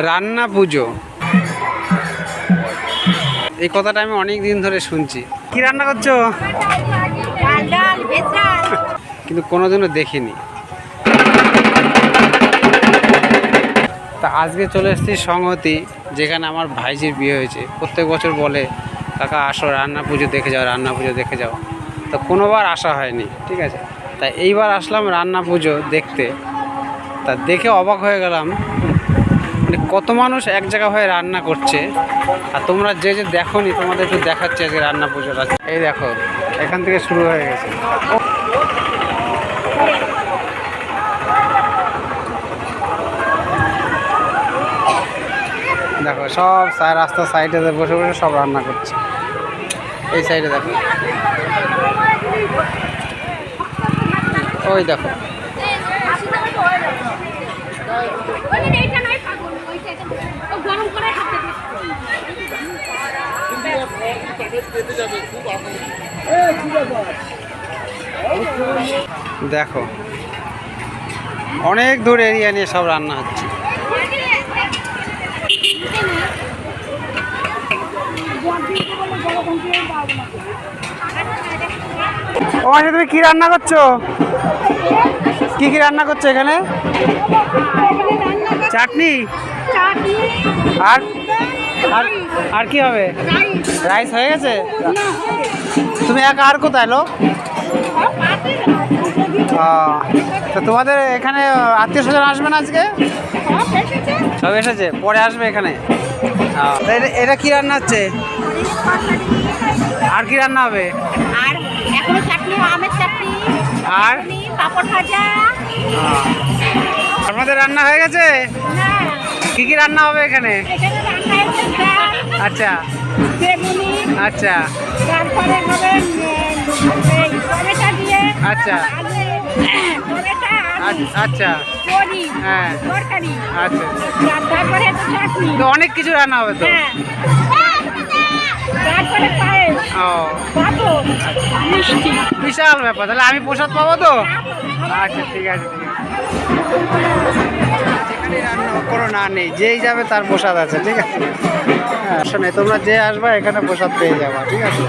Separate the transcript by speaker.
Speaker 1: রান্না পুজো, এই কথাটা আমি অনেক দিন ধরে শুনছি। কি রান্না করছো? কিন্তু কোনোদিনও দেখিনি। তা আজকে চলে এসেছি সংহতি, যেখানে আমার ভাইজির বিয়ে হয়েছে। প্রত্যেক বছর বলে কাকা আসো রান্না পুজো দেখে যাও, রান্না পুজো দেখে যাও। তো কোনোবার আসা হয়নি, ঠিক আছে। তাই এইবার আসলাম রান্না পুজো দেখতে। তা দেখে অবাক হয়ে গেলাম, মানে কত মানুষ এক জায়গা হয়ে রান্না করছে। আর তোমরা যে যে দেখো নি, তোমাদের একটু দেখাচ্ছে আজকে রান্না পুজোটা। এই দেখো, এখান থেকে শুরু হয়ে গেছে। দেখো সব রাস্তার সাইডে বসে বসে সব রান্না করছে। এই সাইডে দেখো, ওই দেখো। দেখো অনেক দূর এরিয়া নিয়ে সব রান্না হচ্ছে। ও আচ্ছা, তুমি কি রান্না করছো? কি কি রান্না করছো এখানে? চাটনি আর আর কি হবে? রাইস হয়ে গেছে? তুমি একা আর কোথায় লো? তো তোমাদের এখানে আত্মীয় স্বজন আসবে না আজকে? সব এসেছে, পরে আসবে এখানে। এটা কি রান্না হচ্ছে? আর কি রান্না হবে?
Speaker 2: আর এখনো চাটনি, আমের চাটনি
Speaker 1: আর
Speaker 2: পাপড় ভাজা।
Speaker 1: আপনাদের রান্না হয়ে গেছে?
Speaker 2: না,
Speaker 1: কি কি রান্না হবে এখানে?
Speaker 2: এখানে রান্না হচ্ছে ডাল,
Speaker 1: আচ্ছা
Speaker 2: বেগুনি,
Speaker 1: আচ্ছা
Speaker 2: তারপরে হবে টমেটো দিয়ে,
Speaker 1: আচ্ছা
Speaker 2: টমেটো,
Speaker 1: আচ্ছা
Speaker 2: বড়ি,
Speaker 1: হ্যাঁ
Speaker 2: তরকারি,
Speaker 1: আচ্ছা।
Speaker 2: তারপরে চাটনি।
Speaker 1: তো অনেক কিছু রান্না হবে তো।
Speaker 2: হ্যাঁ, তারপরে পায়েস,
Speaker 1: ও
Speaker 2: পাপড়, মিষ্টি।
Speaker 1: বিশাল ব্যাপার, তাহলে আমি প্রসাদ পাবো তো? আচ্ছা ঠিক আছে ঠিক আছে। যেখানে রান্না কোনো না নেই, যেই যাবে তার প্রসাদ আছে, ঠিক আছে। হ্যাঁ, শোনে তোমরা যে আসবা এখানে প্রসাদ পেয়ে যাবা, ঠিক আছে।